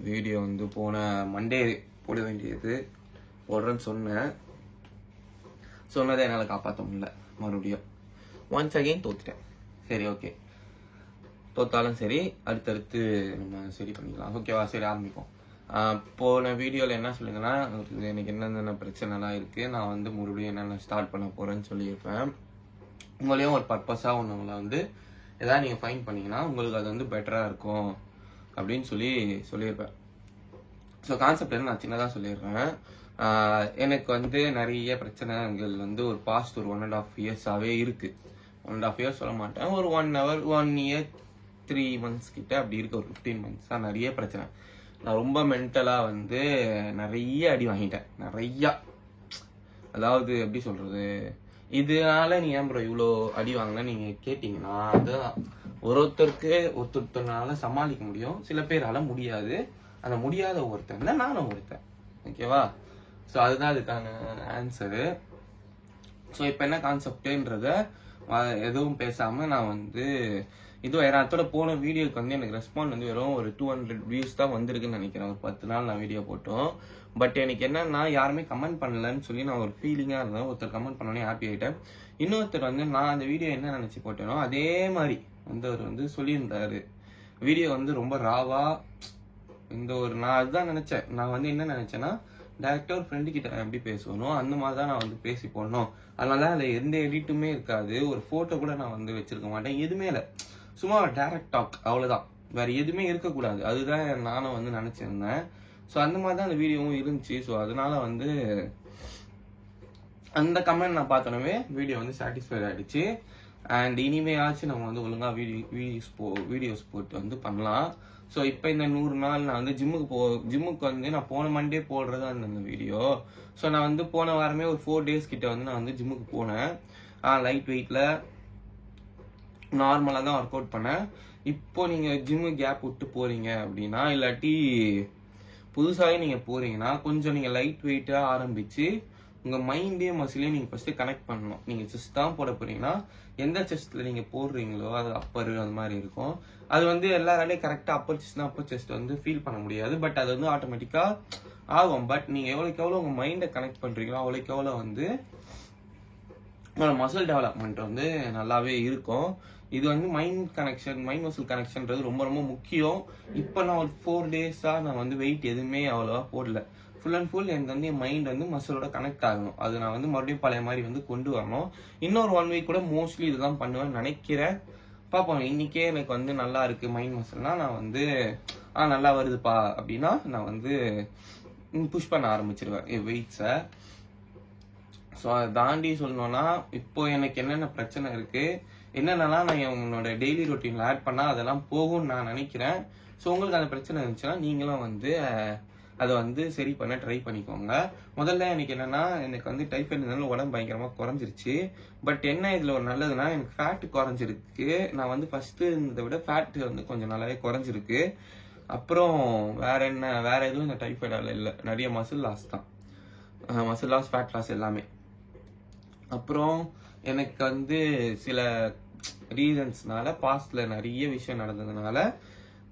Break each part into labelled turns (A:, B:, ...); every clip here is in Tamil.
A: வீடியோ வந்து போன மண்டே போட வேண்டியது போடுறேன்னு சொன்னதை என்னால் காப்பாற்ற முடியல. மறுபடியும் ஒன்ஸ் அகெயின் தோத்துட்டேன். சரி, ஓகே, தோத்தாலும் சரி, அடுத்தடுத்து நம்ம சரி பண்ணிக்கலாம். ஓகேவா? சரி, ஆரம்பிப்போம். போன வீடியோவில் என்ன சொல்லுங்கன்னா, எனக்கு என்னென்ன பிரச்சனைலாம் இருக்குது, நான் வந்து மறுபடியும் என்னென்ன ஸ்டார்ட் பண்ண போகிறேன்னு சொல்லியிருப்பேன். உங்களையும் ஒரு பர்பஸாக ஒன்றுங்களை வந்து எதாவது நீங்கள் ஃபைன் பண்ணிங்கன்னா உங்களுக்கு அது வந்து பெட்டராக இருக்கும் அப்படின்னு சொல்லியிருப்பேன். ஸோ கான்செப்ட் என்ன நான் சின்னதாக சொல்லிடுறேன். எனக்கு வந்து நிறைய பிரச்சனைகள் வந்து ஒரு பாஸ்ட் ஒரு 1.5 இயர்ஸாகவே இருக்குது. 1.5 இயர்ஸ் சொல்ல மாட்டேன், ஒரு 1 இயர் 3 months கிட்ட அப்படி இருக்கு. ஒரு 15 months தான் நிறைய பிரச்சனை. நான் ரொம்ப மென்டலாக வந்து நிறைய அடி வாங்கிட்டேன். நிறையா, அதாவது எப்படி சொல்கிறது, இதனால நீ ஏன் ப்ரோ இவ்வளோ அடி வாங்கினா நீங்கள் கேட்டிங்கன்னா, அதுதான் ஒருத்தர்னால சமாளிக்க முடியும், சில பேரால் முடியாது. அந்த முடியாத ஒருத்தன் தான் நானும் ஒருத்தன். ஓகேவா? ஸோ அதுதான் அதுக்கான ஆன்சரு. ஸோ இப்போ என்ன கான்செப்டுன்றத எதுவும் பேசாமல் நான் வந்து அதோட போன வீடியோக்கு வந்து எனக்கு ரெஸ்பாண்ட் வந்து வெறும் ஒரு 200 வியூஸ் தான் வந்திருக்குன்னு நினைக்கிறேன். ஒரு 10 நாள் நான் வீடியோ போட்டோம். பட் எனக்கு என்னன்னா, யாருமே கமெண்ட் பண்ணலன்னு சொல்லி நான் ஒரு ஃபீலிங்காக இருந்தேன். ஒருத்தர் கமெண்ட் பண்ணோன்னே ஹாப்பி ஆகிட்டேன். இன்னொருத்தர் வந்து நான் அந்த வீடியோ என்ன நினச்சி போட்டேனோ அதே மாதிரி வந்து அவர் வந்து சொல்லியிருந்தாரு. வீடியோ வந்து ரொம்ப ராவா நான் அதுதான் நினச்சேன். நான் வந்து என்ன நினச்சேன்னா, டேரக்டாக ஒரு ஃப்ரெண்டு கிட்ட எப்படி பேசணும் அந்த மாதிரி தான் நான் வந்து பேசி போடணும். அதனால தான் அதில் எந்த எடிட்டுமே இருக்காது. ஒரு ஃபோட்டோ கூட நான் வந்து வச்சிருக்க மாட்டேன், எதுவுமே இல்லை, சும்மா டைரக்ட் டாக், அவ்வளோதான், வேற எதுவுமே இருக்கக்கூடாது. அதுதான் நானும் வந்து நினச்சிருந்தேன். ஸோ அந்த மாதிரி தான் அந்த வீடியோவும் இருந்துச்சு. ஸோ அதனால வந்து அந்த கமெண்ட் நான் பார்த்தோன்னே வீடியோ வந்து சாட்டிஸ்ஃபைட் ஆகிடுச்சு. அண்ட் இனிமேயாச்சும் நம்ம வந்து ஒழுங்காக வீடியோஸ் போட்டு வந்து பண்ணலாம். ஸோ இப்போ இந்த 100 நாள் நான் வந்து ஜிம்முக்கு வந்து நான் போன மண்டே போடுறது அந்த வீடியோ. ஸோ நான் வந்து போன வாரமே ஒரு 4 days கிட்ட வந்து நான் வந்து ஜிம்முக்கு போனேன். லைட் வெயிட்டில் நார்மலாக தான் ஒர்க் அவுட் பண்ணேன். இப்போ நீங்கள் ஜிம்மு கேப் விட்டு போகிறீங்க அப்படின்னா, இல்லாட்டி புதுசாகவே நீங்கள் போகிறீங்கன்னா, கொஞ்சம் நீங்கள் லைட் வெயிட்டாக ஆரம்பித்து உங்கள் மைண்டையும் மசிலையும் நீங்கள் ஃபஸ்ட்டு கனெக்ட் பண்ணணும். நீங்கள் செஸ்ட் தான் போட போகிறீங்கன்னா, எந்த செஸ்ட்டில் நீங்கள் போடுறீங்களோ அது அப்பர் அது மாதிரி இருக்கும். அது வந்து எல்லாராலையும் கரெக்டாக அப்பர் செஸ்ட் வந்து ஃபீல் பண்ண முடியாது. பட் அது வந்து ஆட்டோமேட்டிக்காக ஆகும். பட் நீங்கள் எவ்வளோக்கு எவ்வளோ உங்கள் மைண்டை கனெக்ட் பண்ணுறீங்களோ அவ்வளோக்கு எவ்வளோ வந்து மசில் டெவலப்மெண்ட் வந்து நல்லாவே இருக்கும். இது வந்து மைண்ட் மசில் கனெக்ஷன்றது ரொம்ப ரொம்ப முக்கியம். இப்போ நான் ஒரு 4 days-ஆக நான் வந்து வெயிட் எதுவுமே அவ்வளோவா போடல. ஃபுல் அண்ட் ஃபுல் எனக்கு வந்து என் மைண்ட் வந்து மசிலோட கனெக்ட் ஆகணும். அது நான் வந்து மறுபடியும் பழைய மாதிரி வந்து கொண்டு வரணும். இன்னொரு 1 week கூட மோஸ்ட்லி இதுதான் பண்ணுவேன்னு நினைக்கிறேன். பார்ப்போம். இன்னைக்கே எனக்கு வந்து நல்லா இருக்கு மைண்ட் மசில்னா, நான் வந்து நல்லா வருதுப்பா அப்படின்னா நான் வந்து புஷ் பண்ண ஆரம்பிச்சிருவேன் என் வெயிட்ஸை. ஸோ அதை தாண்டி சொல்லணும்னா, இப்போ எனக்கு என்னென்ன பிரச்சனை இருக்கு, என்னென்னலாம் நான் என்னோட டெய்லி ரொட்டீனில் ஆட் பண்ணால் அதெல்லாம் போகும்னு நான் நினைக்கிறேன். ஸோ உங்களுக்கு அந்த பிரச்சனை இருந்துச்சுன்னா நீங்களும் வந்து அதை வந்து சரி பண்ண ட்ரை பண்ணிக்கோங்க. முதல்ல எனக்கு என்னன்னா, எனக்கு வந்து டைஃபாய்டு இருந்தாலும் உடம்பு பயங்கரமாக குறைஞ்சிருச்சு. பட் என்ன இதில் ஒரு நல்லதுன்னா, எனக்கு ஃபேட்டு குறைஞ்சிருக்கு. நான் வந்து ஃபஸ்ட்டு இருந்ததை விட ஃபேட்டு வந்து கொஞ்சம் நல்லாவே குறைஞ்சிருக்கு. அப்புறம் வேற எதுவும் இந்த டைஃபாய்டால் இல்லை, நிறைய மசில் லாஸ் தான். மசில் லாஸ், ஃபேட் லாஸ் எல்லாமே. அப்புறம் எனக்கு வந்து சில ரீசன்ஸ்னால பாஸ்ட்ல நிறைய விஷயம் நடந்ததுனால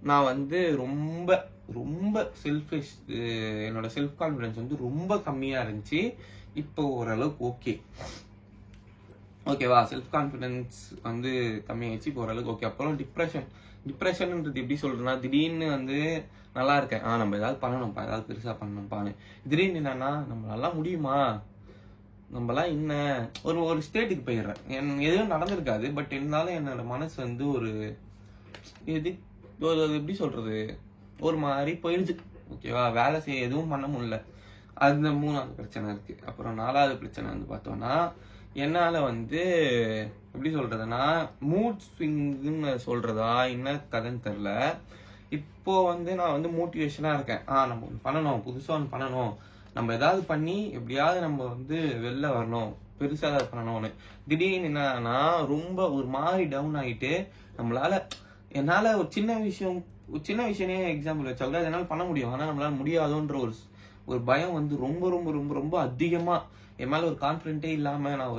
A: நான் வந்து ரொம்ப ரொம்ப என்னோட செல்ஃப் கான்ஃபிடன்ஸ் வந்து ரொம்ப கம்மியா இருந்துச்சு. இப்போ ஓரளவுக்கு ஓகேவா, செல்ஃப் கான்ஃபிடன்ஸ் வந்து கம்மியாயிடுச்சு, இப்போ ஓரளவுக்கு ஓகே. அப்புறம் டிப்ரெஷன்ன்றது எப்படி சொல்றேன்னா, திடீர்னு வந்து நல்லா இருக்கேன், நம்ம ஏதாவது பண்ணணும்ப்பா, ஏதாவது பெருசா பண்ணணும்ப்பான்னு. திடீர்னு என்னன்னா, நம்மளால முடியுமா, நம்மளாம் என்ன ஒரு ஸ்டேட்டுக்கு போயிடுறேன். எதுவும் நடந்திருக்காது, பட் இருந்தாலும் என்னோட மனசு வந்து எப்படி சொல்றது, ஒரு மாதிரி போயிடுச்சு. ஓகேவா, வேலை செய்ய எதுவும் பண்ண முடியல. அந்த 3வது பிரச்சனை இருக்கு. அப்புறம் 4வது பிரச்சனை வந்து பார்த்தோம்னா, என்னால வந்து எப்படி சொல்றதுன்னா, மூட் ஸ்விங்குன்னு சொல்றதா என்ன கதைன்னு தெரியல. இப்போ வந்து நான் வந்து மோட்டிவேஷனா இருக்கேன். நம்ம ஒன்று பண்ணணும், புதுசா ஒன்று பண்ணணும், நம்ம ஏதாவது பண்ணி எப்படியாவது நம்ம வந்து வெளில வரணும், பெருசா ஏதாவது பண்ணணும்னு. திடீர்னு என்னன்னா ரொம்ப ஒரு மாதிரி டவுன் ஆகிட்டு, என்னால ஒரு சின்ன விஷயமே எக்ஸாம்பிள் வச்சா கூட என்னால் பண்ண முடியும், ஆனால் நம்மளால முடியாதோன்ற ஒரு பயம் வந்து ரொம்ப ரொம்ப ரொம்ப ரொம்ப அதிகமா என் மேல ஒரு கான்ஃபிடென்ட்டே இல்லாம நான்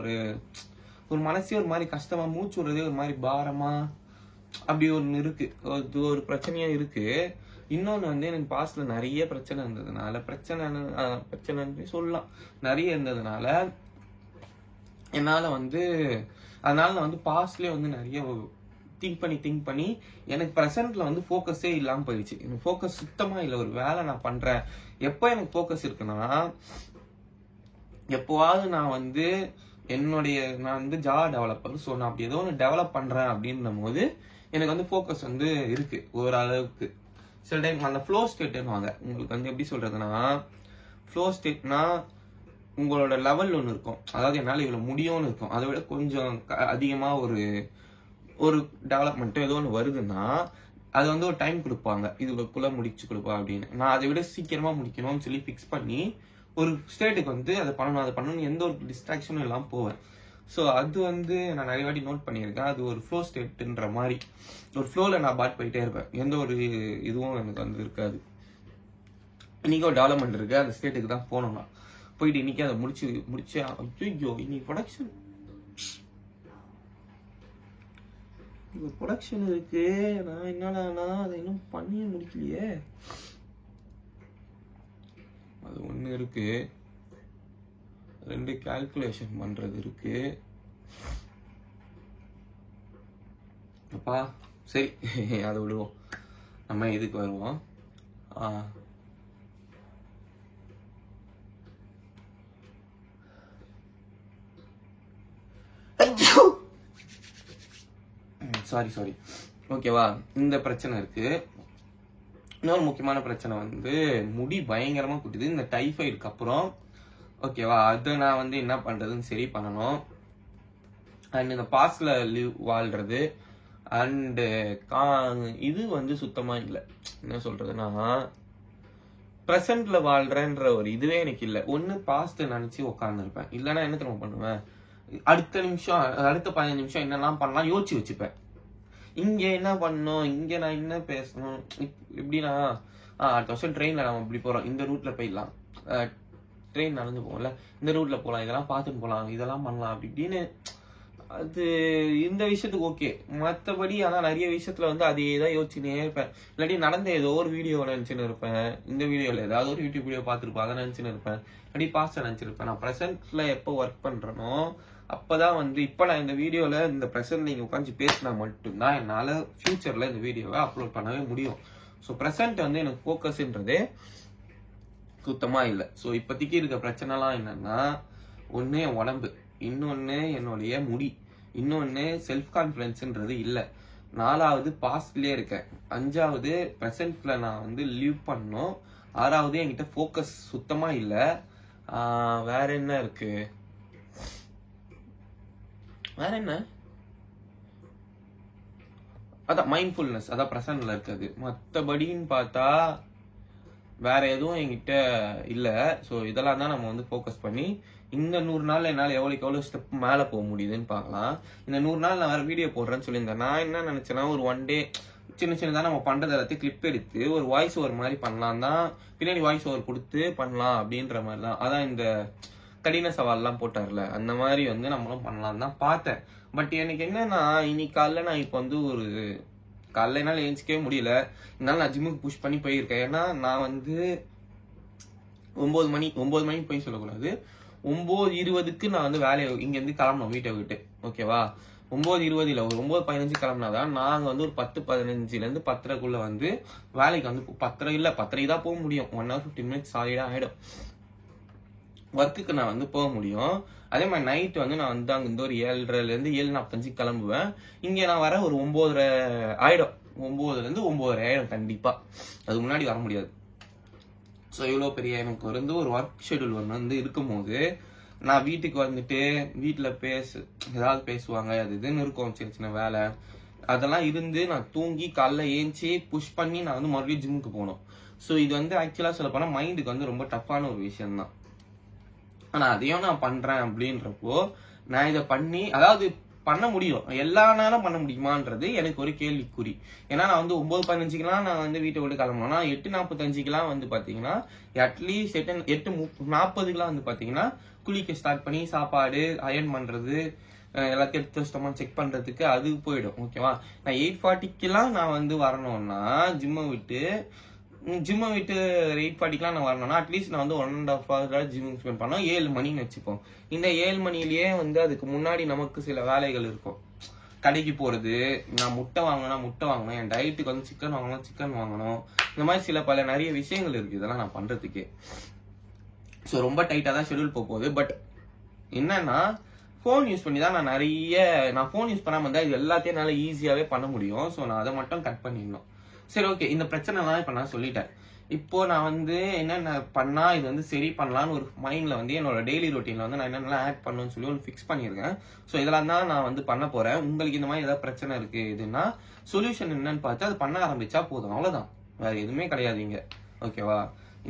A: ஒரு மனசே ஒரு மாதிரி கஷ்டமா, மூச்சு விடுறதே ஒரு மாதிரி பாரமா அப்படி ஒன்று இருக்கு, ஒரு பிரச்சனையா இருக்கு. இன்னொன்று வந்து எனக்கு பாஸ்ட்ல நிறைய பிரச்சனை இருந்ததுனால பிரச்சனை சொல்லலாம் நிறைய இருந்ததுனால என்னால் வந்து அதனால நான் வந்து பாஸ்ட்லேயே வந்து நிறைய திங்க் பண்ணி எனக்கு ப்ரெசென்ட்ல வந்து ஃபோக்கஸே இல்லாமல் போயிடுச்சு. எனக்கு ஃபோக்கஸ் சுத்தமாக இல்லை. ஒரு வேலை நான் பண்ணுறேன், எப்போ எனக்கு ஃபோக்கஸ் இருக்குன்னா எப்போவாவது நான் வந்து நான் வந்து ஜாவா டெவலப்பர். ஸோ நான் அப்படி ஏதோ ஒன்று டெவலப் பண்ணுறேன் அப்படின்னும் போது எனக்கு வந்து ஃபோக்கஸ் வந்து இருக்கு ஓரளவுக்கு. சில டைம் அந்த ஃப்ளோ ஸ்டேட்டுன்னு வாங்க. உங்களுக்கு வந்து எப்படி சொல்றதுன்னா, ஃப்ளோ ஸ்டேட்னா உங்களோட லெவல் ஒன்று இருக்கும். அதாவது என்னால் இவ்வளோ முடியும்னு இருக்கும். அதை விட கொஞ்சம் அதிகமாக ஒரு டெவலப்மெண்ட்டோ ஏதோ ஒன்று வருதுன்னா அது வந்து ஒரு டைம் கொடுப்பாங்க, இதுக்குள்ள முடிச்சு கொடுப்பா அப்படின்னு. நான் அதை விட சீக்கிரமா முடிக்கணும்னு சொல்லி ஃபிக்ஸ் பண்ணி ஒரு ஸ்டேட்டுக்கு வந்து அதை பண்ணணும் எந்த ஒரு டிஸ்ட்ராக்ஷனும் இல்லாமல் போவேன். ஸோ அது வந்து நான் நிறைய வாட்டி நோட் பண்ணியிருக்கேன். அது ஒரு ஃப்ளோ ஸ்டேட்டுன்ற மாதிரி ஒரு ஃப்ளோவில் நான் பாட் போயிட்டே இருப்பேன். எந்த ஒரு இதுவும் எனக்கு வந்து இருக்காது. இன்னைக்கு ஒரு டெவலப்மெண்ட் இருக்கு, அந்த ஸ்டேட்டுக்கு தான் போனோம். நான் போயிட்டு இன்னைக்கு அதை முடிச்சேன். ஐயோ இன்னைக்கு ப்ரொடக்ஷன் இருக்கு. நான் என்னடா அதை இன்னும் பண்ணியே முடிக்கலையே. அது ஒன்று இருக்கு, 2 கால்குலேஷன் பண்றது இருக்கு. அப்பா சரி அதை விடுவோம், நம்ம இதுக்கு வருவோம். சாரி ஓகேவா. இந்த பிரச்சனை இருக்கு. இன்னொரு முக்கியமான பிரச்சனை வந்து முடி பயங்கரமா குட்டுது இந்த டைஃபாய்டுக்கு அப்புறம். ஓகேவா, அதை நான் வந்து என்ன பண்றதுன்னு சரி பண்ணணும். அண்ட் இந்த பாஸ்ட்ல வாழ்றது அண்டு இது வந்து சுத்தமா இல்லை. என்ன சொல்றதுன்னா, ப்ரெசென்ட்ல வாழ்றேன்ற ஒரு இதுவே எனக்கு இல்லை. ஒன்னு பாஸ்ட் நினைச்சு உட்காந்துருப்பேன், இல்லைன்னா என்ன தெரியுமா பண்ணுவேன், அடுத்த 15 நிமிஷம் என்னெல்லாம் பண்ணலாம் யோசிச்சு வச்சுப்பேன். இங்க என்ன பண்ணணும், இங்க நான் என்ன பேசணும், எப்படின்னா அடுத்த வருஷம் ட்ரெயின்ல நம்ம இப்படி போறோம், இந்த ரூட்ல போயிடலாம், ட்ரெயின் நடந்து போகல, இந்த ரூட்ல போகலாம், இதெல்லாம் பார்த்துட்டு போகலாம், இதெல்லாம் பண்ணலாம் அப்படி இப்படின்னு. அது இந்த விஷயத்துக்கு ஓகே. மற்றபடி ஆனால் நிறைய விஷயத்துல வந்து அதே தான் யோசிச்சுனே இருப்பேன். இல்லாட்டி நடந்த ஏதோ ஒரு வீடியோ நினைச்சுன்னு இருப்பேன், இந்த வீடியோல ஏதாவது ஒரு யூடியூப் வீடியோ பார்த்துருப்பேன், அதை நினைச்சுன்னு இருப்பேன். இல்லாட்டி பாஸ்டா நினைச்சிருப்பேன். நான் ப்ரெசென்ட்ல எப்போ ஒர்க் பண்றேனோ அப்பதான் வந்து இப்ப நான் இந்த வீடியோல இந்த ப்ரெசென்ட் நீங்க உட்காந்து பேசினா மட்டும்தான் என்னால ஃபியூச்சர்ல இந்த வீடியோவை அப்லோட் பண்ணவே முடியும். ஸோ ப்ரெசென்ட் வந்து எனக்கு ஃபோக்கஸ்ன்றதே சுத்தமா இல்லை. ஸோ இப்போதைக்கு இருக்க பிரச்சனைலாம் என்னன்னா, ஒன்று என் உடம்பு, இன்னொன்று என்னுடைய முடி, இன்னொன்று செல்ஃப் கான்ஃபிடன்ஸ்ன்றது இல்லை, 4வது பாஸ்ட்லேயே இருக்கேன், 5வது ப்ரெசென்ட்ல நான் வந்து லீவ் பண்ணணும், 6வது என்கிட்ட ஃபோக்கஸ் சுத்தமா இல்லை. வேற என்ன இருக்கு, வேற என்ன, அதான் மைண்ட்ஃபுல்னஸ், அதான் ப்ரெசென்ட்ல இருக்காது. மற்றபடின்னு பார்த்தா வேற எதுவும் என்கிட்ட இல்லை. ஸோ இதெல்லாம் தான் நம்ம வந்து ஃபோக்கஸ் பண்ணி இந்த 100 நாள்ல என்னால் எவ்வளோ ஸ்டெப் மேலே போக முடியுதுன்னு பார்க்கலாம். இந்த 100 நாள் நான் வேற வீடியோ போடுறேன்னு சொல்லியிருந்தேன். நான் என்ன நினைச்சேன்னா, ஒரு 1 டே சின்னதாக நம்ம பண்றது எல்லாத்தையும் கிளிப் எடுத்து ஒரு வாய்ஸ் ஓவர் மாதிரி பண்ணலாம் தான், பின்னாடி வாய்ஸ் ஓவர் கொடுத்து பண்ணலாம் அப்படின்ற மாதிரி தான். அதான் இந்த கடின சவால்லாம் போட்டார்ல, அந்த மாதிரி வந்து நம்மளும் பண்ணலாம் தான் பார்த்தேன். பட் எனக்கு என்னன்னா, இன்னைக்கு காலைல நான் இப்போ வந்து ஒரு காலைல என்னால் எழுந்திக்கவே முடியல. இதனால நான் ஜிம்முக்கு புஷ் பண்ணி போயிருக்கேன். ஏன்னா நான் வந்து 9 மணிக்கு போய் சொல்லக்கூடாது, 9:20க்கு நான் வந்து வேலையை இங்கேருந்து கிளம்பணும் வீட்டை விட்டு. ஓகேவா, 9:20 இல்லை, ஒரு 9:15 கிளம்பினாதான் நாங்கள் வந்து ஒரு 10:15 10:30 வந்து வேலைக்கு வந்து 10:30 தான் போக முடியும். 1 hour 15 minutes சாலிடாக ஆகிடும் ஒர்க்குக்கு நான் வந்து போக முடியும். அதே மாதிரி நைட்டு வந்து நான் வந்து அங்கே ஒரு 7:30 7:45 கிளம்புவேன். இங்கே நான் வர ஒரு 9:30 ஆயிடும், 9 to 9:30 ஆயிடும் கண்டிப்பாக. அது முன்னாடி வர முடியாது. ஸோ இவ்வளோ பெரிய எனக்கு வந்து ஒரு ஒர்க் ஷெடியூல் ஒன்று வந்து இருக்கும்போது நான் வீட்டுக்கு வந்துட்டு வீட்டில் ஏதாவது பேசுவாங்க, அது இதுன்னு இருக்கும், சின்ன சின்ன வேலை அதெல்லாம் இருந்து நான் தூங்கி காலைல ஏஞ்சி புஷ் பண்ணி நான் வந்து மறுபடியும் ஜிம்முக்கு போகணும். ஸோ இது வந்து ஆக்சுவலாக சொல்ல போனால் மைண்டுக்கு வந்து ரொம்ப டஃப்பான ஒரு விஷயம்தான். ஆனால் அதையும் நான் பண்ணுறேன் அப்படின்றப்போ நான் இதை பண்ணி, அதாவது பண்ண முடியும், எல்லா நேரம் பண்ண முடியுமான்றது எனக்கு ஒரு கேள்விக்குறி. ஏன்னா நான் வந்து 9:15 நான் வந்து வீட்டை விட்டு கிளம்புனா 8:45 வந்து பார்த்தீங்கன்னா அட்லீஸ்ட் 8:40 வந்து பார்த்தீங்கன்னா குளிக்க ஸ்டார்ட் பண்ணி சாப்பாடு அயர்ன் பண்ணுறது எல்லாத்தையும் எடுத்து வச்சிட்டோமா செக் பண்ணுறதுக்கு அது போயிடும். ஓகேவா, நான் 8:40 நான் வந்து வரணும்னா ஜிம்மை விட்டு ஜிம்மை விட்டு 8:40க்குலாம் நான் வரணும்னா அட்லீஸ்ட் நான் வந்து 1.5 hours ஜிம் ஸ்பெண்ட் பண்ணோம். 7 மணின்னு வச்சுப்போம். இந்த 7 மணிலேயே வந்து அதுக்கு முன்னாடி நமக்கு சில வேலைகள் இருக்கும். கடைக்கு போறது, நான் முட்டை வாங்கணும், என் டயட்டுக்கு வந்து சிக்கன் வாங்கணும். இந்த மாதிரி பல நிறைய விஷயங்கள் இருக்கு இதெல்லாம் நான் பண்றதுக்கே. ஸோ ரொம்ப டைட்டா தான் ஷெடியூல் போகுது. பட் என்னன்னா ஃபோன் யூஸ் பண்ணி தான் நான் ஃபோன் யூஸ் பண்ணாம இருந்தா இது எல்லாத்தையும் என்னால ஈஸியாவே பண்ண முடியும். ஸோ நான் அதை மட்டும் கட் பண்ணிடணும். சரி, ஓகே, இந்த பிரச்சனைலாம் இப்ப நான் சொல்லிட்டேன். இப்போ நான் வந்து என்னென்ன பண்ணா இது வந்து சரி பண்ணலான்னு ஒரு மைண்ட்ல வந்து என்னோட டெய்லி ரொட்டீன்ல வந்து நான் என்னென்னலாம் ஆட் பண்ணணும்னு சொல்லி ஒன்று ஃபிக்ஸ் பண்ணியிருக்கேன். ஸோ இதெல்லாம் தான் நான் வந்து பண்ண போறேன். உங்களுக்கு இந்த மாதிரி ஏதாவது பிரச்சனை இருக்கு இதுன்னா சொல்யூஷன் என்னன்னு பார்த்து அது பண்ண ஆரம்பிச்சா போதும். அவ்வளவுதான், வேற எதுவுமே கிடையாதுங்க. ஓகேவா?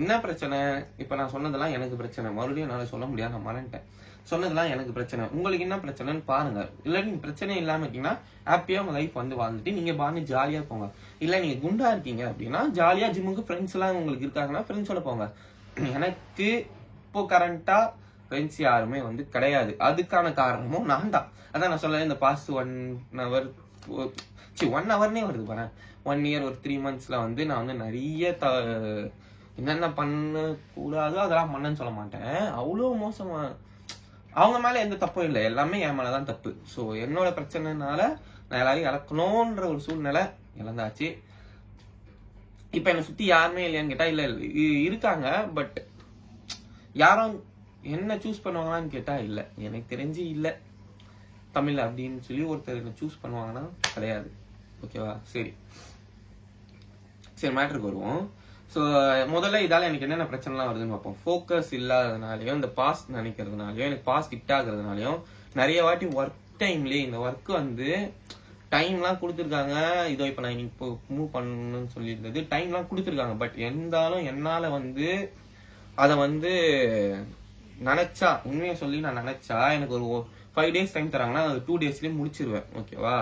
A: என்ன பிரச்சனை? இப்ப நான் சொன்னதெல்லாம் எனக்கு பிரச்சனை. மறுபடியும் என்னால சொல்ல முடியாது, நான் மறந்துட்டேன். சொன்னதெல்லாம் எனக்கு பிரச்சனை. உங்களுக்கு என்ன பிரச்சனைன்னு பாருங்க. இல்ல நீங்க பிரச்சனை இல்லாம இருக்கீங்கன்னா ஹாப்பியா உங்க லைஃப் வந்து வாழ்ந்துட்டு நீங்க பாட்டு ஜாலியா போங்க. இல்ல நீங்க குண்டா இருக்கீங்க அப்படின்னா ஜாலியா ஜிம்முக்கு ஃப்ரெண்ட்ஸ் எல்லாம் உங்களுக்கு இருக்காங்கன்னா ஃப்ரெண்ட்ஸோட போங்க. எனக்கு இப்போ கரண்டா ஃப்ரெண்ட்ஸ் யாருமே வந்து கிடையாது. அதுக்கான காரணமும் நான் தான். அதான் நான் சொல்ல, இந்த பாஸ்ட் 1 hour 1 hourனே வருது பாரு. 1 year ஒரு 3 monthsல வந்து நான் வந்து நிறைய என்னென்ன பண்ண கூடாதோ அதெல்லாம் பண்ணன்னு சொல்ல மாட்டேன். அவ்வளவு மோசமா அவங்க மேல எந்த தப்பும் இல்லை, எல்லாமே என் மேலதான் தப்பு. ஸோ என்னோட பிரச்சனைனால நான் எல்லாரையும் இழக்கணும்ன்ற ஒரு சூழ்நிலை இழந்தாச்சு. இப்ப என்னை சுத்தி யாருமே இல்லையான்னு கேட்டா இல்ல இருக்காங்க. பட் யாரும் என்ன சூஸ் பண்ணுவாங்களான்னு கேட்டா இல்ல, எனக்கு தெரிஞ்சு இல்ல. தமிழ் அப்படின்னு சொல்லி ஒருத்தர் என்ன சூஸ் பண்ணுவாங்கன்னா கிடையாது. ஓகேவா? சரி, மேட்டருக்கு வருவோம். ஸோ முதல்ல இதால எனக்கு என்னென்ன பிரச்சனைலாம் வருதுன்னு பார்ப்போம். ஃபோக்கஸ் இல்லாததுனாலையும் இந்த பாஸ்ட் நினைக்கிறதுனாலையும் எனக்கு பாஸ்ட் ஹிட் ஆகுறதுனாலையும் நிறைய வாட்டி ஒர்க் டைம்லயே இந்த ஒர்க் வந்து டைம்லாம் கொடுத்துருக்காங்க. இதோ இப்போ நான் இப்போ மூவ் பண்ணணும்னு சொல்லியிருந்தது டைம்லாம் கொடுத்துருக்காங்க. பட் இருந்தாலும் என்னால வந்து அதை வந்து நினைச்சா, உண்மையை சொல்லி நான் நினைச்சா எனக்கு ஒரு 5 days டைம் தராங்கன்னா அது 2 daysலயே முடிச்சிருவேன். ஓகேவா?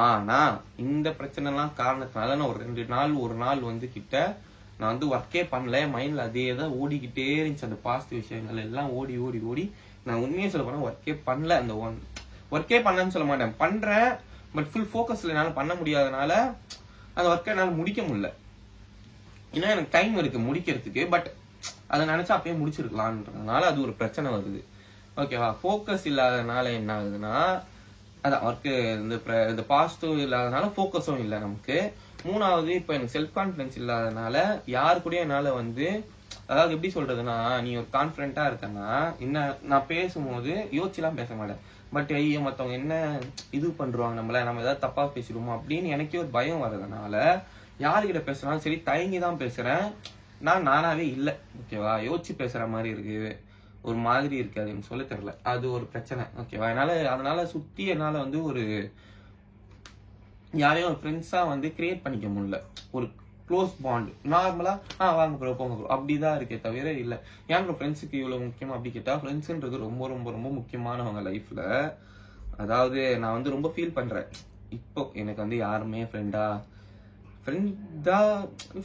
A: ஆனா இந்த பிரச்சனை எல்லாம் காரணத்தினால நான் ஒரு 2 நாள் வந்து கிட்ட நான் வந்து ஒர்க்கே பண்ணல. மைண்ட்ல அதே தான் ஓடிக்கிட்டே இருந்துச்சு. அந்த பாஸ்ட் விஷயங்கள் எல்லாம் ஓடி நான் உண்மையை சொல்ல போனா ஒர்க்கே பண்ணல. அந்த ஒர்க்கே பண்ணலன்னு சொல்ல மாட்டேன், பண்றேன். பட் ஃபுல் ஃபோக்கஸ்ல என்னால பண்ண முடியாதனால அந்த ஒர்க்கை என்னால முடிக்க முடியல. ஏன்னா எனக்கு டைம் இருக்கு முடிக்கிறதுக்கு. பட் அதை நினைச்சா அப்பயே முடிச்சிருக்கலான்றதுனால அது ஒரு பிரச்சனை வருது. ஓகேவா? ஃபோக்கஸ் இல்லாதனால என்ன ஆகுதுன்னா அதான் ஒர்க்கு இந்த பாசிட்டிவ் இல்லாதனால ஃபோக்கஸும் இல்லை நமக்கு. மூணாவது இப்ப எனக்கு செல்ஃப் கான்பிடன்ஸ் இல்லாதனால யாரு கூட என்னால வந்து, அதாவது எப்படி சொல்றதுன்னா, நீ ஒரு கான்பிடண்டா இருக்கன்னா என்ன நான் பேசும்போது யோசிச்சுலாம் பேச மாட்டேன். பட் ஐயோ மத்தவங்க என்ன இது பண்றாங்க, நம்ம ஏதாவது தப்பா பேசிடுவோம் அப்படின்னு எனக்கே ஒரு பயம் வர்றதுனால யாருக்கிட்ட பேசுறாலும் சரி தயங்கி தான் பேசுறேன். நான் நானாவே இல்லை. ஓகேவா? யோசிச்சு பேசுற மாதிரி இருக்கு, ஒரு மாதிரி இருக்கு, அது எனக்கு சொல்ல தெரியல. அது ஒரு பிரச்சனை. ஓகேவா? அதனால சுத்தி என்னால வந்து ஒரு யாரையும் ஒரு ஃப்ரெண்ட்ஸா வந்து கிரியேட் பண்ணிக்க முடியல. ஒரு க்ளோஸ் பாண்ட் நார்மலா வாங்க ப்ரோ போங்க ப்ரோ அப்படிதான் இருக்கே தவிர இல்லை. ஏன் ஃப்ரெண்ட்ஸுக்கு இவ்வளவு முக்கியமா அப்படி கேட்டா, ஃப்ரெண்ட்ஸுன்றது ரொம்ப ரொம்ப ரொம்ப முக்கியமானவங்க லைஃப்ல. அதாவது நான் வந்து ரொம்ப ஃபீல் பண்றேன். இப்போ எனக்கு வந்து யாருமே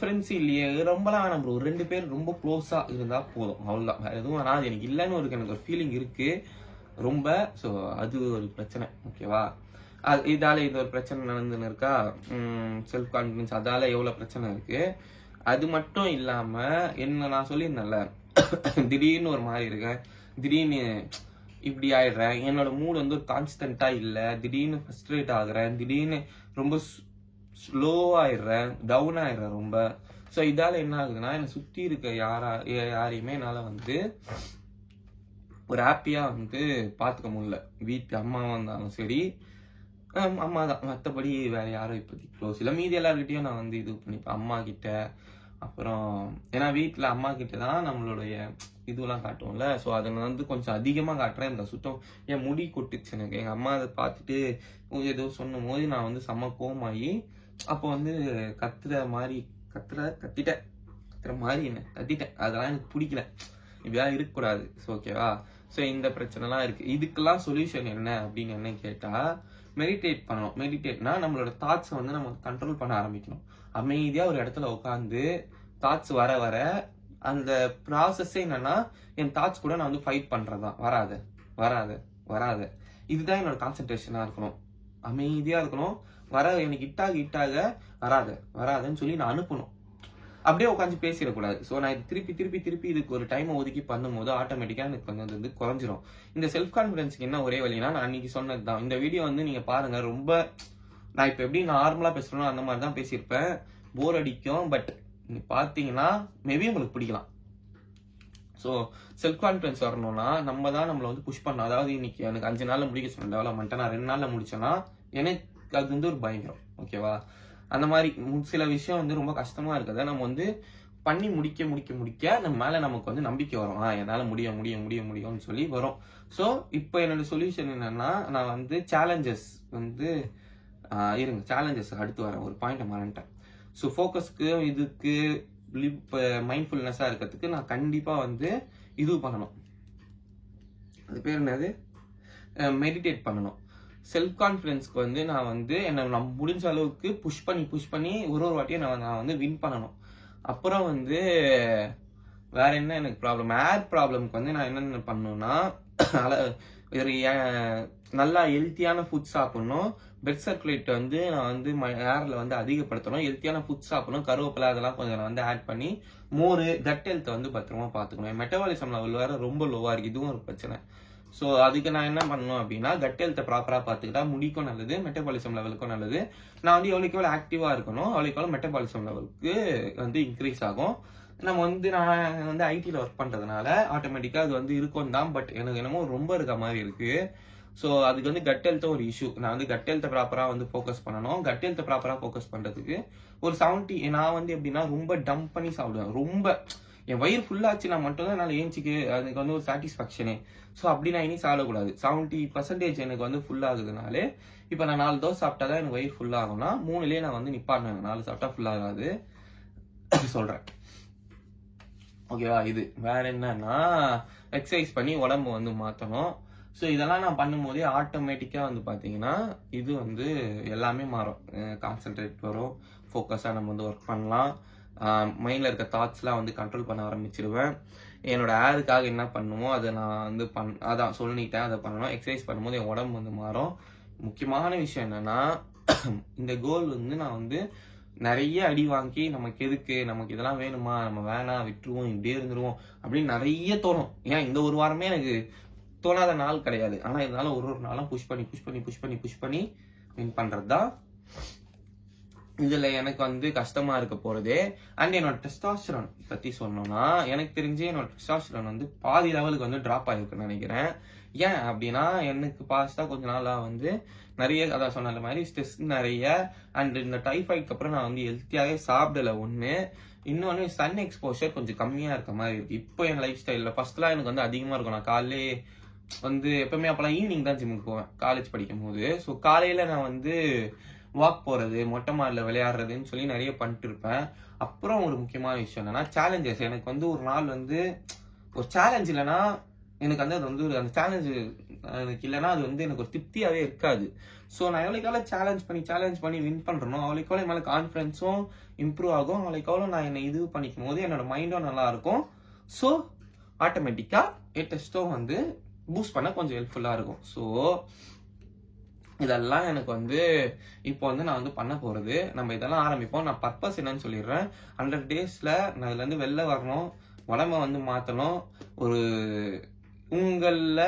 A: ஃப்ரெண்ட்ஸ் இல்லையே, ரொம்பலாம் வேணாம் ப்ரோ. 2 பேர் ரொம்ப க்ளோஸா இருந்தா போதும், அவ்வளவுதான். வேற எதுவும் வேணா. அது எனக்கு இல்லைன்னு எனக்கு ஒரு ஃபீலிங் இருக்கு ரொம்ப. ஸோ அது ஒரு பிரச்சனை. ஓகேவா? இதால இது ஒரு பிரச்சனை நடந்துன்னு இருக்கா. செல்ஃப் கான்பிடன்ஸ் அதால எவ்வளவு பிரச்சனை இருக்கு. அது மட்டும் இல்லாம என்ன நான் சொல்லியிருந்தேன்ல, திடீர்னு ஒரு மாதிரி இருக்கேன், திடீர்னு இப்படி ஆயிடுறேன், என்னோட மூட் வந்து ஒரு கான்ஸ்டன்டா இல்ல, திடீர்னு ஃப்ரஸ்ட்ரேட் ஆகுறேன், திடீர்னு ரொம்ப ஸ்லோ ஆயிடுறேன், டவுன் ஆயிடுறேன் ரொம்ப. ஸோ இதால என்ன ஆகுதுன்னா, என்னை சுத்தி இருக்க யாரையுமே என்னால வந்து ஒரு ஹாப்பியா வந்து பாத்துக்க முடியல. வீட்டு அம்மாவா இருந்தாலும் சரி, அம்மா தான். மற்றபடி வேற யாரும் இப்போதைக்கு க்ளோஸ் இல்லை. மீதி எல்லாருக்கிட்டையும் நான் வந்து இது பண்ணிப்பேன். அம்மா கிட்ட, அப்புறம் ஏன்னா வீட்டுல அம்மா கிட்ட தான் நம்மளுடைய இதுவெல்லாம் காட்டுவோம்ல. ஸோ அதை வந்து கொஞ்சம் அதிகமா காட்டுறேன். இந்த சுத்தம் என் முடி கொட்டுச்சு எனக்கு. எங்க அம்மா அதை பார்த்துட்டு ஏதோ சொன்னும் போது நான் வந்து செம்ம கோமாயி அப்போ வந்து கத்துற மாதிரி என்ன கத்திட்டேன். அதெல்லாம் எனக்கு பிடிக்கல, இப்படிலாம் இருக்கக்கூடாது. ஸோ ஓகேவா? ஸோ இந்த பிரச்சனைலாம் இருக்கு. இதுக்கெல்லாம் சொல்யூஷன் என்ன அப்படின்னு என்ன கேட்டா, மெடிடேட் பண்ணணும். மெடிடேட்னா நம்மளோட தாட்ஸை வந்து நம்ம கண்ட்ரோல் பண்ண ஆரம்பிக்கணும். அமைதியா ஒரு இடத்துல உட்காந்து தாட்ஸ் வர அந்த ப்ராசஸ் என்னன்னா, என் தாட்ஸ் கூட நான் வந்து ஃபைட் பண்றதுதான். வராத இதுதான் என்னோட கான்சென்ட்ரேஷனா இருக்கணும். அமைதியா இருக்கணும். எனக்கு இட்டாக வராதுன்னு சொல்லி நான் அனுப்பணும். அப்படியே உட்காந்து பேசிடக்கூடாது. ஸோ நான் இது திருப்பி இதுக்கு ஒரு டைம் ஒதுக்கி பண்ணும்போது ஆட்டோமேட்டிக்கா எனக்கு வந்து குறைஞ்சிரும். இந்த செல்ஃப் கான்ஃபிடன்ஸ்க்கு என்ன ஒரே வழினா, நான் அன்னைக்கு சொன்னது தான். இந்த வீடியோ வந்து நீங்க பாருங்க, ரொம்ப நான் இப்ப எப்படி நார்மலா பேசுறேனோ அந்த மாதிரி தான் பேசியிருப்பேன். போர் அடிக்கும், பட் நீங்க பாத்தீங்கன்னா மேபி உங்களுக்கு பிடிக்கலாம். ஸோ செல்ஃப் கான்ஃபிடன்ஸ் வரணும்னா நம்ம தான் நம்மளை வந்து புஷ் பண்ணணும். அதாவது இன்னைக்கு எனக்கு 5 நாள்ல முடிக்க சொன்ன டெவலப்மெண்ட்டை நான் 2 நாள்ல முடிச்சேன்னா எனக்கு அது வந்து ஒரு பயங்கரம். ஓகேவா? அந்த மாதிரி சில விஷயம் வந்து ரொம்ப கஷ்டமா இருக்கிறத நம்ம வந்து பண்ணி முடிக்க நம்ம மேல நமக்கு வந்து நம்பிக்கை வரும். என்னால முடியும்னு சொல்லி வரும். ஸோ இப்போ என்னோட சொல்யூஷன் என்னன்னா, நான் வந்து சேலஞ்சஸ் வந்து இருங்க, சேலஞ்சஸ் அடுத்து வரேன். ஒரு பாயிண்ட் மறந்துட்டேன். ஸோ ஃபோக்கஸ்க்கு இதுக்கு மைண்ட்ஃபுல்னஸா இருக்கிறதுக்கு நான் கண்டிப்பா வந்து இது பண்ணணும். அது பேர் என்னது? மெடிடேட் பண்ணணும். செல்ஃப் கான்ஃபிடன்ஸ்க்கு வந்து நான் வந்து என்ன முடிஞ்ச அளவுக்கு புஷ் பண்ணி ஒரு வாட்டியும் நான் வந்து வின் பண்ணணும். அப்புறம் வந்து வேற என்ன எனக்கு ப்ராப்ளம்? ஏர் ப்ராப்ளம்க்கு வந்து நான் என்னென்ன பண்ணணும்னா, நல்லா ஹெல்த்தியான ஃபுட் சாப்பிடணும். பெட் சர்க்குலேட் வந்து நான் வந்து ஏர்ல வந்து அதிகப்படுத்தணும். ஹெல்த்தியான ஃபுட் சாப்பிடணும். கருவேப்பிலை அதெல்லாம் கொஞ்சம் வந்து ஆட் பண்ணி, மோர், கட் ஹெல்த்தை வந்து பத்திரமா பார்த்துக்கணும். மெட்டபாலிசம் லெவல் வேற ரொம்ப லோவா இருக்கு. இதுவும் ஒரு பிரச்சனை. ஸோ அதுக்கு நான் என்ன பண்ணணும் அப்படின்னா, கட் ஹெல்த்தை ப்ராப்பரா பார்த்துக்கிட்டா முடிக்கும் நல்லது, மெட்டபாலிசம் லெவலுக்கும் நல்லது. நான் வந்து எவ்வளோக்கு எவ்வளோ ஆக்டிவா இருக்கணும், அவ்வளோக்கு எவ்வளோ மெட்டபாலிசம் லெவலுக்கு வந்து இன்க்ரீஸ் ஆகும். நம்ம வந்து நான் வந்து ஐடியில் ஒர்க் பண்றதுனால ஆட்டோமேட்டிக்கா அது வந்து இருக்கும் தான். பட் எனக்கு என்னமோ ரொம்ப இருக்க மாதிரி இருக்கு. ஸோ அதுக்கு வந்து கட் ஹெல்த் ஒரு இஷ்யூ. நான் வந்து கட் ஹெல்த்தை ப்ராப்பரா வந்து ஃபோக்கஸ் பண்ணணும். கட் ஹெல்த்தை ப்ராப்பரா ஃபோக்கஸ் பண்றதுக்கு ஒரு 70 நான் வந்து எப்படின்னா ரொம்ப டம்ப் பண்ணி சாப்பிடுவேன். ரொம்ப என் வயிறு ஃபுல்லாச்சுன்னா மட்டும்தான் என்னால் ஏஞ்சிக்கு அதுக்கு வந்து ஒரு சாட்டிஸ்ஃபேக்ஷனே. ஸோ அப்படி நான் இனி சாப்பிடக்கூடாது. 70% எனக்கு வந்து ஃபுல் ஆகுதுனாலே, இப்போ நான் 4 தோசை சாப்பிட்டாதான் எனக்கு வயிறு ஃபுல் ஆகும்னா 3லயே நான் வந்து நிப்பாட்டினேன். 4 சாப்பிட்டா ஃபுல் ஆகாது சொல்றேன். ஓகேவா? இது வேற என்னன்னா, எக்ஸசைஸ் பண்ணி உடம்பு வந்து மாற்றணும். ஸோ இதெல்லாம் நான் பண்ணும்போதே ஆட்டோமேட்டிக்காக வந்து பார்த்தீங்கன்னா இது வந்து எல்லாமே மாறும். கான்சென்ட்ரேட் வரும், ஃபோக்கஸாக நம்ம வந்து ஒர்க் பண்ணலாம். மைண்டில் இருக்க தாட்ஸ்லாம் வந்து கண்ட்ரோல் பண்ண ஆரம்பிச்சிருவேன். என்னோட ஏருக்காக என்ன பண்ணுமோ அதை நான் வந்து அதான் சொல்லிட்டேன், அதை பண்ணணும். எக்ஸசைஸ் பண்ணும்போது என் உடம்பு வந்து மாறும். முக்கியமான விஷயம் என்னன்னா, இந்த கோல் வந்து நான் வந்து நிறைய அடி வாங்கி நமக்கு எதுக்கு, நமக்கு இதெல்லாம் வேணுமா, நம்ம வேணாம் விட்டுருவோம், இப்படியே இருந்துருவோம் அப்படின்னு நிறைய தோணும். ஏன் இந்த ஒரு வாரமே எனக்கு தோணாத நாள் கிடையாது. ஆனா இதனால ஒரு நாளும் புஷ் பண்ணி வின் பண்றதுதான் இதுல எனக்கு வந்து கஷ்டமா இருக்க போறதே. அண்ட் என்னோட டெஸ்டாஸ்டெரான் பத்தி சொன்னோம்னா, எனக்கு தெரிஞ்சு என்னோட டெஸ்டாஸ்டெரான் வந்து பாதி லெவலுக்கு வந்து டிராப் ஆகிருக்குன்னு நினைக்கிறேன். ஏன் அப்படின்னா, எனக்கு பாஸ்டா கொஞ்ச நாளா வந்து நிறைய அதான் சொன்ன மாதிரி ஸ்ட்ரெஸ் நிறைய. அண்ட் இந்த டைஃபாய்டுக்கு அப்புறம் நான் வந்து ஹெல்த்தியாவே சாப்பிடல. ஒண்ணு இன்னொன்னு சன் எக்ஸ்போஷர் கொஞ்சம் கம்மியா இருக்க மாதிரி இருக்கு இப்போ என் லைஃப் ஸ்டைல்ல. ஃபர்ஸ்ட்லாம் எனக்கு வந்து அதிகமா இருக்கும். நான் காலையிலே வந்து எப்பவுமே அப்பெல்லாம் ஈவினிங் தான் ஜிம்முக்கு போவேன் காலேஜ் படிக்கும் போது. ஸோ காலையில நான் வந்து வாக் போறது, மொட்டை மாடில விளையாடுறதுன்னு சொல்லி நிறைய பண்ணிட்டு இருப்பேன். அப்புறம் ஒரு முக்கியமான விஷயம் என்னன்னா, சேலஞ்சஸ். எனக்கு வந்து ஒரு நாள் வந்து ஒரு சேலஞ்ச் இல்லைன்னா எனக்கு வந்து அது வந்து அந்த சேலஞ்சு எனக்கு இல்லைன்னா அது வந்து எனக்கு ஒரு திருப்தியாவே இருக்காது. ஸோ நான் எவ்வளோக்கு சேலஞ்ச் பண்ணி வின் பண்றேனோ அவ்வளோக்கு எவ்வளோ மேலே கான்ஃபிடன்ஸும் இம்ப்ரூவ் ஆகும். அவ்வளோக்கு எவ்வளோ நான் என்னை இது பண்ணிக்கும் போது என்னோட மைண்டும் நல்லா இருக்கும். ஸோ ஆட்டோமேட்டிக்கா என் டெஸ்ட்டும் வந்து பூஸ்ட் பண்ண கொஞ்சம் ஹெல்ப்ஃபுல்லா இருக்கும். ஸோ இதெல்லாம் எனக்கு வந்து இப்போ வந்து நான் வந்து பண்ண போறது. நம்ம இதெல்லாம் ஆரம்பிப்போம். நான் பர்பஸ் என்னன்னு சொல்லிடுறேன். 100 daysல நான் இதுல இருந்து வெளில வரணும், உடம்ப வந்து மாத்தணும். ஒரு உங்கள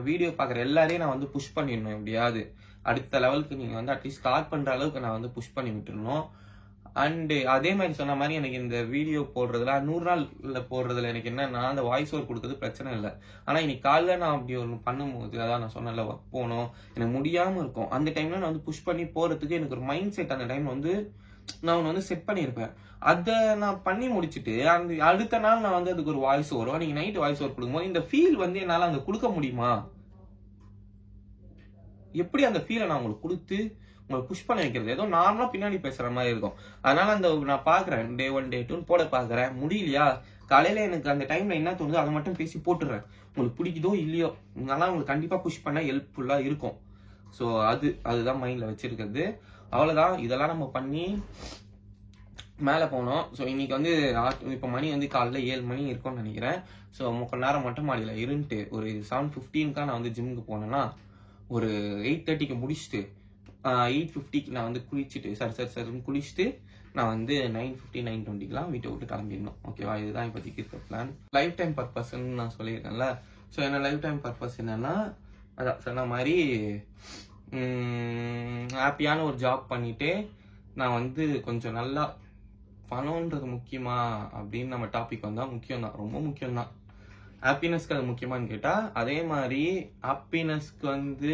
A: வீடியோ பாக்குற எல்லாரையும் நான் வந்து புஷ் பண்ணிடணும். எப்படியாவது அடுத்த லெவலுக்கு நீங்க வந்து அட்லீஸ்ட் ஸ்டார்ட் பண்ற அளவுக்கு நான் வந்து புஷ் பண்ணி விட்டுருணும். அண்ட் அதே மாதிரி சொன்ன மாதிரி எனக்கு இந்த வீடியோ போடுறதுல 100 நாள்ல போடுறதுல எனக்கு என்னன்னா, அந்த வாய்ஸ் ஓவர் கொடுக்கறது பிரச்சனை இல்லை. ஆனா இன்னைக்கு காலைல நான் அப்படி ஒன்று பண்ணும்போது, அதான் நான் சொன்னல ஒர்க் போகணும், எனக்கு முடியாம இருக்கும். அந்த டைம்ல நான் வந்து புஷ் பண்ணி போறதுக்கு எனக்கு ஒரு மைண்ட் செட் அந்த டைம் வந்து நான் வந்து செட் பண்ணியிருப்பேன். அதை நான் பண்ணி முடிச்சுட்டு அந்த அடுத்த நாள் நான் வந்து அதுக்கு ஒரு வாய்ஸ் ஓவர், நீங்க நைட் வாய்ஸ் ஓவர் கொடுக்கும்போது இந்த ஃபீல் வந்து என்னால அங்க கொடுக்க முடியுமா? எப்படி அந்த ஃபீலை நான் உங்களுக்கு கொடுத்து உங்களை புஷ் பண்ண வைக்கிறது? ஏதோ நார்மலா பின்னாடி பேசுற மாதிரி இருக்கும். அதனால அந்த நான் பாக்குறேன், டே 1 டே 2 போட பாக்குறேன். முடியலையா, காலையில எனக்கு அந்த டைம்ல என்ன தோணுதோ அதை மட்டும் பேசி போட்டுறேன். உங்களுக்கு பிடிக்குதோ இல்லையோ, அதனால உங்களுக்கு கண்டிப்பா புஷ் பண்ண ஹெல்ப்ஃபுல்லா இருக்கும். ஸோ அதுதான் மைண்ட்ல வச்சிருக்கிறது. அவ்வளவுதான். இதெல்லாம் நம்ம பண்ணி மேல போனோம். ஸோ இன்னைக்கு வந்து இப்போ மணி வந்து காலைல 7 மணி இருக்கும்னு நினைக்கிறேன். ஸோ 3 நேரம் மொட்டை மாடியில இருந்துட்டு ஒரு 7:15 நான் வந்து ஜிம்முக்கு போனேன்னா ஒரு 8:30க்கு முடிச்சுட்டு 8:50க்கு நான் வந்து குளிச்சுட்டு சருன்னு குளிச்சுட்டு நான் வந்து 9:50 9:20 வீட்டை விட்டு கிளம்பிடணும். ஓகேவா, இதுதான் இப்போதைக்கு இருக்க பிளான். லைஃப் டைம் பர்பஸ்ன்னு நான் சொல்லியிருக்கேன்ல. ஸோ என்ன லைஃப் டைம் பர்பஸ் என்னன்னா, அதான் சொன்ன மாதிரி ஹாப்பியான ஒரு ஜாப் பண்ணிட்டு நான் வந்து கொஞ்சம் நல்லா பணம்ன்றது முக்கியமா அப்படின்னு நம்ம டாபிக் வந்தால் முக்கியம் தான், ரொம்ப முக்கியம் தான். ஹாப்பினஸ்க்கு அது முக்கியமானு கேட்டால் அதே மாதிரி ஹாப்பினஸ்க்கு வந்து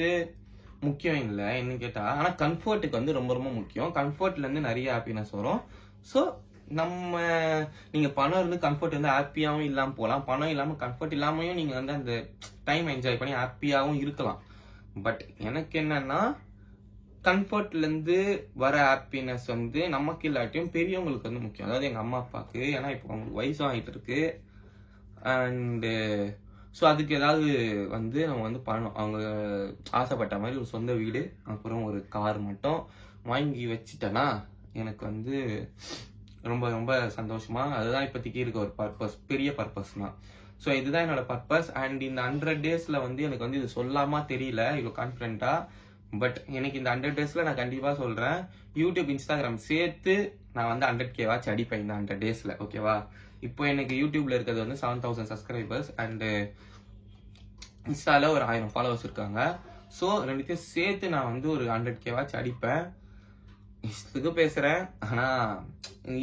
A: முக்கியம் இல்லை என்ன கேட்டால், ஆனால் கம்ஃபர்ட்டுக்கு வந்து ரொம்ப ரொம்ப முக்கியம். கம்ஃபர்ட்லேருந்து நிறைய ஹாப்பினஸ் வரும். ஸோ நீங்கள் பணம் இருந்து கம்ஃபர்ட் வந்து ஹாப்பியாகவும் இல்லாமல் போகலாம், பணம் இல்லாமல் கம்ஃபர்ட் இல்லாமையும் நீங்கள் வந்து அந்த டைம் என்ஜாய் பண்ணி ஹாப்பியாகவும் இருக்கலாம். பட் எனக்கு என்னன்னா, கம்ஃபர்ட்லேருந்து வர ஹாப்பினஸ் வந்து நமக்கு இல்லாட்டியும் பெரியவங்களுக்கு வந்து முக்கியம். அதாவது எங்கள் அம்மா அப்பாவுக்கு, ஏன்னா இப்போ அவங்களுக்கு வயசும் ஆகிட்டு இருக்கு. அண்டு ஸோ அதுக்கு ஏதாவது வந்து நம்ம வந்து பண்ணணும். அவங்க ஆசைப்பட்ட மாதிரி ஒரு சொந்த வீடு, அப்புறம் ஒரு கார் மட்டும் வாங்கி வச்சுட்டேன்னா எனக்கு வந்து ரொம்ப ரொம்ப சந்தோஷமா, அதுதான் இப்போதைக்கு இருக்க ஒரு பர்பஸ், பெரிய பர்பஸ் தான். ஸோ இதுதான் என்னோட பர்பஸ். அண்ட் இந்த 100 daysல வந்து எனக்கு வந்து இது சொல்லாமா தெரியல இவ்வளோ கான்ஃபிடென்ட்டா. பட் எனக்கு இந்த 100 daysல நான் கண்டிப்பாக சொல்கிறேன், யூடியூப் இன்ஸ்டாகிராம் சேர்த்து நான் வந்து 100K வாட்ச் அடிப்பேன் இந்த 100 daysல. ஓகேவா, இப்போ எனக்கு யூடியூப்ல இருக்கிறது வந்து 7000 சப்ஸ்கிரைபர்ஸ் அண்டு இன்ஸ்டால ஒரு 1000 ஃபாலோவர்ஸ் இருக்காங்க. ஸோ ரெண்டுத்தையும் சேர்த்து நான் வந்து ஒரு 100K வாட்ச் அடிப்பேன். இஷ்டத்துக்கு பேசுறேன், ஆனா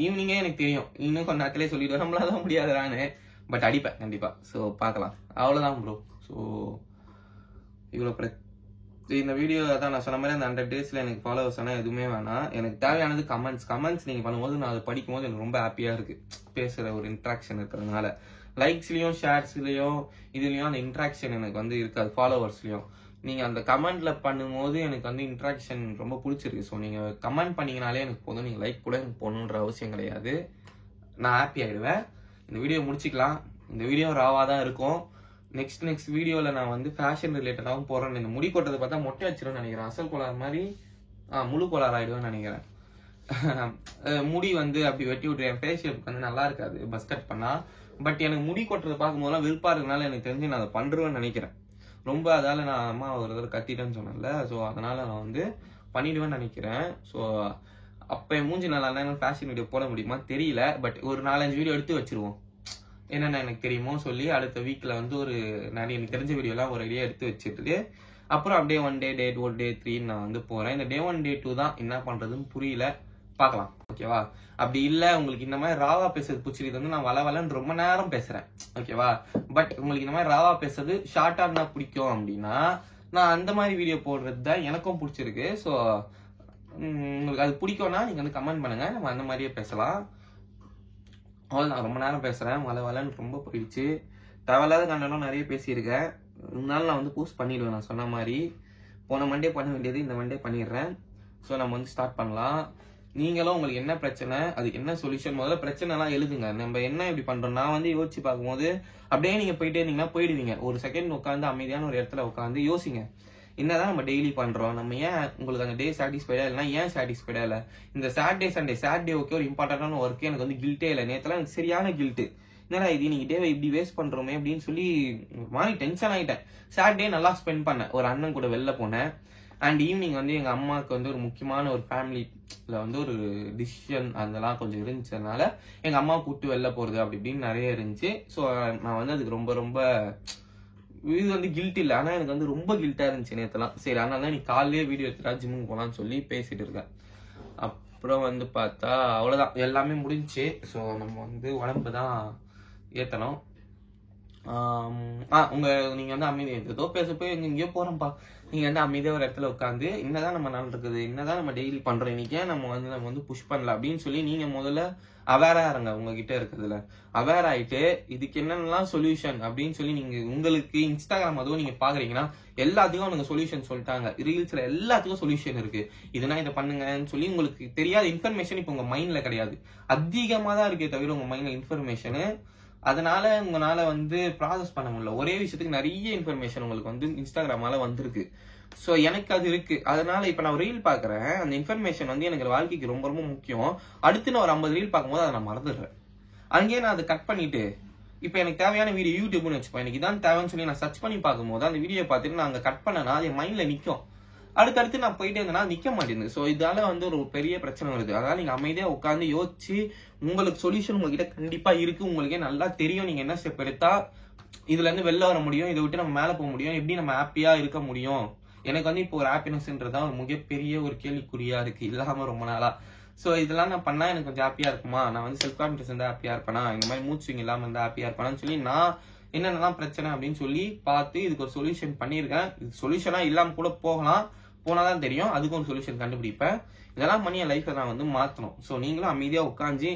A: ஈவினிங்கே எனக்கு தெரியும் இன்னும் கொஞ்ச நேரத்திலே சொல்லிடுவேன் நம்மளால முடியாதுறான்னு. பட் அடிப்பேன் கண்டிப்பா. ஸோ பார்க்கலாம், அவ்வளோதான் ப்ரோ. ஸோ இவ்வளோ இந்த வீடியோ தான் நான் சொன்ன மாதிரி அந்த 100 daysல எனக்கு ஃபாலோவர்ஸ் ஆனால் எதுவுமே வேணாம். எனக்கு தேவையானது கமெண்ட்ஸ் நீங்கள் பண்ணும்போது நான் அதை படிக்கும்போது எனக்கு ரொம்ப ஹாப்பியாக இருக்கு. பேசுகிற ஒரு இன்ட்ராக்ஷன் இருக்கிறதுனால லைக்ஸ்லையும் ஷேர்ஸ்லையும் இதுலையும் அந்த இன்ட்ராக்ஷன் எனக்கு வந்து இருக்காது. ஃபாலோவர்ஸ்லையும் நீங்கள் அந்த கமெண்ட்ல பண்ணும்போது எனக்கு வந்து இன்ட்ராக்ஷன் ரொம்ப பிடிச்சிருக்கு. ஸோ நீங்கள் கமெண்ட் பண்ணீங்கனாலே எனக்கு போதும், நீங்கள் லைக் கூட எனக்கு போகணுன்ற அவசியம் கிடையாது. நான் ஹாப்பி ஆகிடுவேன். இந்த வீடியோ முடிச்சிக்கலாம். இந்த வீடியோ ராவாக தான் இருக்கும். நெக்ஸ்ட் வீடியோவில் நான் வந்து ஃபேஷன் ரிலேட்டடாகவும் போகிறேன். இந்த முடி கொட்டதை பார்த்தா மொட்டை வச்சிருவேன்னு நினைக்கிறேன். அசல் கோளாறு மாதிரி முழு கோளாறு ஆகிடுவேன்னு நினைக்கிறேன். முடி வந்து அப்படி வெட்டி விட்டுருவேன். ஃபேஸ் ஷேப் வந்து நல்லா இருக்காது பஸ் கட் பண்ணால். பட் எனக்கு முடி கொட்டுறதை பார்க்கும்போதெல்லாம் விருப்பா இருக்கனால எனக்கு தெரிஞ்சு நான் அதை பண்ணுறேன்னு நினைக்கிறேன். ரொம்ப அதால் நான் அம்மா ஒரு தடவை கத்திட்டேன்னு சொன்னேன்ல. ஸோ அதனால் நான் வந்து பண்ணிடுவேன்னு நினைக்கிறேன். ஸோ அப்போ என் மூஞ்சி நல்லா இருந்தால் ஃபேஷன் வீடியோ போட முடியுமா தெரியல. பட் ஒரு 4-5 வீடியோ எடுத்து வச்சிருவோம், என்னென்ன எனக்கு தெரியுமோ சொல்லி. அடுத்த வீக்கில் வந்து ஒரு நிறைய எனக்கு தெரிஞ்ச வீடியோலாம் ஒரு ஐடியா எடுத்து வச்சுட்டு அப்புறம் அப்படியே 1 day, day 2, day 3 நான் வந்து போகிறேன். இந்த day 1, day 2 தான் என்ன பண்ணுறதுன்னு புரியல, பார்க்கலாம். ஓகேவா, அப்படி இல்லை உங்களுக்கு இந்த மாதிரி ராவா பேசுறது பிடிச்சிருக்கு வந்து நான் வளன்னு ரொம்ப நேரம் பேசுகிறேன். ஓகேவா, பட் உங்களுக்கு இந்த மாதிரி ராவா பேசுறது ஷார்ட்டாக இருந்தால் பிடிக்கும் அப்படின்னா நான் அந்த மாதிரி வீடியோ போடுறது தான் எனக்கும் பிடிச்சிருக்கு. ஸோ உங்களுக்கு அது பிடிக்கும்னா நீங்கள் வந்து கமெண்ட் பண்ணுங்கள், நம்ம அந்த மாதிரியே பேசலாம். அவ்வளோ நான் ரொம்ப நேரம் பேசுகிறேன், வளன்னு ரொம்ப போயிடுச்சு. தேவையில்லாத கண்டனம் நிறைய பேசியிருக்கேன். இருந்தாலும் நான் வந்து போஸ்ட் பண்ணிடுவேன். நான் சொன்ன மாதிரி போன மண்டே பண்ண வேண்டியது இந்த மண்டே பண்ணிடுறேன். ஸோ நம்ம வந்து ஸ்டார்ட் பண்ணலாம். நீங்களும் உங்களுக்கு என்ன பிரச்சனை, அதுக்கு என்ன சொல்யூஷன், முதல்ல பிரச்சனைலாம் எழுதுங்க. நம்ம என்ன இப்படி பண்ணுறோம் நான் வந்து யோசிச்சு பார்க்கும்போது அப்படியே நீங்கள் போயிட்டே இருந்தீங்கன்னா போயிடுவீங்க. ஒரு செகண்ட் உட்காந்து அமைதியான ஒரு இடத்துல உட்காந்து யோசிங்க, என்னதான் நம்ம டெய்லி பண்றோம், நம்ம ஏன் உங்களுக்கு அந்த டே சாட்டிஸ்ஃபைடா இல்லைன்னா ஏன் சாட்டிஸ்ஃபைடா இல்லை. இந்த சாட்டர்டே ஓகே ஒரு இம்பார்ட்டன்டான ஒர்க்கு எனக்கு வந்து கில்ட்டே இல்லை. நேற்றுலாம் எனக்கு சரியான கில்ட்டு, என்னடா இது இன்னைக்கு டேவை இப்படி வேஸ்ட் பண்றோமே அப்படின்னு சொல்லி மாதிரி டென்ஷன் ஆகிட்டேன். சாட்டர்டே நல்லா ஸ்பெண்ட் பண்ணேன், ஒரு அண்ணன் கூட வெளில போனேன். அண்ட் ஈவினிங் வந்து எங்கள் அம்மாவுக்கு வந்து ஒரு முக்கியமான ஒரு ஃபேமிலியில் வந்து ஒரு டிசிஷன் அதெல்லாம் கொஞ்சம் இருந்துச்சதுனால எங்கள் அம்மாவை கூப்பிட்டு வெளில போகிறது அப்படி இப்படின்னு நிறைய இருந்துச்சு. ஸோ நான் வந்து அதுக்கு ரொம்ப ரொம்ப இது வந்து கில்ட் இல்லை, ஆனால் எனக்கு வந்து ரொம்ப கில்ட்டாக இருந்துச்சு நேற்றுலாம். சரி அதனால தான் நீ காலையிலேயே வீடியோ எடுத்துட்டா ஜிம்முக்கு போகலான்னு சொல்லி பேசிட்டு இருக்கேன். அப்புறம் வந்து பார்த்தா அவ்வளோதான், எல்லாமே முடிஞ்சிச்சு. ஸோ நம்ம வந்து உடம்பு தான் ஏற்றணும். நீங்கள் வந்து அமைதி ஏதோ பேச போய் எங்கேயோ போகிறோம்ப்பா, நீங்கள் வந்து அமைதியாக ஒரு இடத்துல உட்காந்து என்னதான் நம்ம நடக்குது, என்னதான் நம்ம டெய்லி பண்ணுறோம், இன்னைக்கே நம்ம வந்து புஷ் பண்ணல அப்படின்னு சொல்லி நீங்கள் முதல்ல அவேராக இருங்க. உங்ககிட்ட இருக்கிறதுல அவேர் ஆகிட்டு இதுக்கு என்னென்னலாம் சொல்யூஷன் அப்படின்னு சொல்லி நீங்கள் உங்களுக்கு இன்ஸ்டாகிராம் அதுவும் நீங்கள் பார்க்குறீங்கன்னா எல்லாத்துக்கும் அவங்க சொல்யூஷன் சொல்லிட்டாங்க. ரீல்ஸில் எல்லாத்துக்கும் சொல்யூஷன் இருக்குது. இதுனா இதை பண்ணுங்கன்னு சொல்லி உங்களுக்கு தெரியாத இன்ஃபர்மேஷன் இப்போ உங்கள் மைண்டில் கிடையாது, அதிகமாக தான் இருக்கே தவிர உங்கள் மைண்டில் இன்ஃபர்மேஷனு. அதனால உங்களால வந்து ப்ராசஸ் பண்ண முடியல. ஒரே விஷயத்துக்கு நிறைய இன்ஃபர்மேஷன் உங்களுக்கு வந்து இன்ஸ்டாகிராமால வந்திருக்கு. ஸோ எனக்கு அது இருக்கு. அதனால இப்போ நான் ரீல் பார்க்குறேன், அந்த இன்ஃபர்மேஷன் வந்து எனக்கு வாழ்க்கைக்கு ரொம்ப ரொம்ப முக்கியம். அடுத்து நான் ஒரு 50 ரீல் பார்க்கும்போது அதை நான் மறந்துடுறேன். அங்கேயே நான் அதை கட் பண்ணிட்டு இப்போ எனக்கு தேவையான வீடியோ யூடியூப்னு வச்சுப்பேன், எனக்கு இதான் தேவைன்னு சொல்லி நான் சர்ச் பண்ணி பார்க்கும்போது அந்த வீடியோ பார்த்துட்டு நான் அங்கே கட் பண்ணனா அது என் மைண்டில் நிற்கும். அடுத்தடுத்து நான் போயிட்டே இருந்தேன்னா நிக்க மாட்டேங்குது. ஸோ இதால வந்து ஒரு பெரிய பிரச்சனை வருது. அதனால நீங்க அமைதியா உட்காந்து யோசிச்சு உங்களுக்கு சொல்யூஷன் உங்ககிட்ட கண்டிப்பா இருக்கு. உங்களுக்கே நல்லா தெரியும் நீங்க என்ன ஸ்டெப் எடுத்தா இதுல இருந்து வெளில வர முடியும், இதை விட்டு நம்ம மேல போக முடியும், எப்படி நம்ம ஹாப்பியா இருக்க முடியும். எனக்கு வந்து இப்போ ஒரு ஹாப்பினஸ்ன்றதான் ஒரு மிகப்பெரிய ஒரு கேள்விக்குறியா இருக்கு இல்லாம ரொம்ப நாளா. ஸோ இதெல்லாம் நான் பண்ணா எனக்கு கொஞ்சம் ஹாப்பியா இருக்குமா, நான் வந்து செல்ஃப் கான்பிடன்ஸ் இருந்தா ஹாப்பியா இருப்பேனா, இந்த மாதிரி மூட் ஸ்விங் இல்லாம இருந்தா ஹாப்பியா இருப்பேனான்னு சொல்லி நான் என்னென்னலாம் பிரச்சனை அப்படின்னு சொல்லி பார்த்து இதுக்கு ஒரு சொல்யூஷன் பண்ணியிருக்கேன். இது சொல்யூஷனா இல்லாம கூட போனாதான் தெரியும், அதுக்கு ஒரு சொல்யூஷன் கண்டுபிடிப்பேன். இதெல்லாம் பண்ணி என் லைஃப்பை நான் வந்து மாற்றணும். ஸோ நீங்களும் அமைதியா உட்காந்து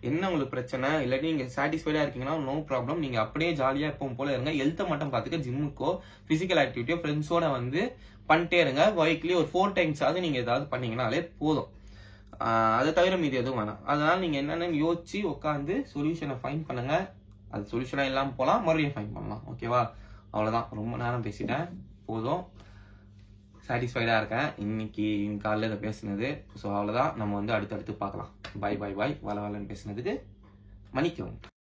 A: என்ன உங்களுக்கு பிரச்சனை இல்லாட்டி நீங்க சாட்டிஸ்ஃபைடா இருக்கீங்கன்னா நோ ப்ராப்ளம், நீங்க அப்படியே ஜாலியா எப்பவும் போல இருங்க. ஹெல்த்தை மட்டும் பார்த்துக்க, ஜிம்முக்கோ பிசிக்கல் ஆக்டிவிட்டியோ ஃப்ரெண்ட்ஸோட வந்து பண்ணிட்டே இருங்க. வீக்லி ஒரு 4 times ஆகுது நீங்க ஏதாவது பண்ணீங்கன்னாலே போதும். அதை தவிர மீது எதுவும் வேணாம். அதனால நீங்க என்னென்னு யோசிச்சு உட்காந்து சொல்யூஷனை ஃபைன் பண்ணுங்க. அது சொல்யூஷனா இல்லாம போலாம், மறுபடியும் ஃபைன் பண்ணலாம். ஓகேவா? அவ்வளவுதான், ரொம்ப நேரம் பேசிட்டேன், போதும். சாட்டிஸ்ஃபைடா இருக்கேன் இன்னைக்கு காலையில் இதை பேசுனது. ஸோ அவ்வளோதான், நம்ம வந்து அடுத்தடுத்து பார்க்கலாம். பாய் பாய் பாய். வளன்னு பேசுனதுக்கு மன்னிக்கவும்.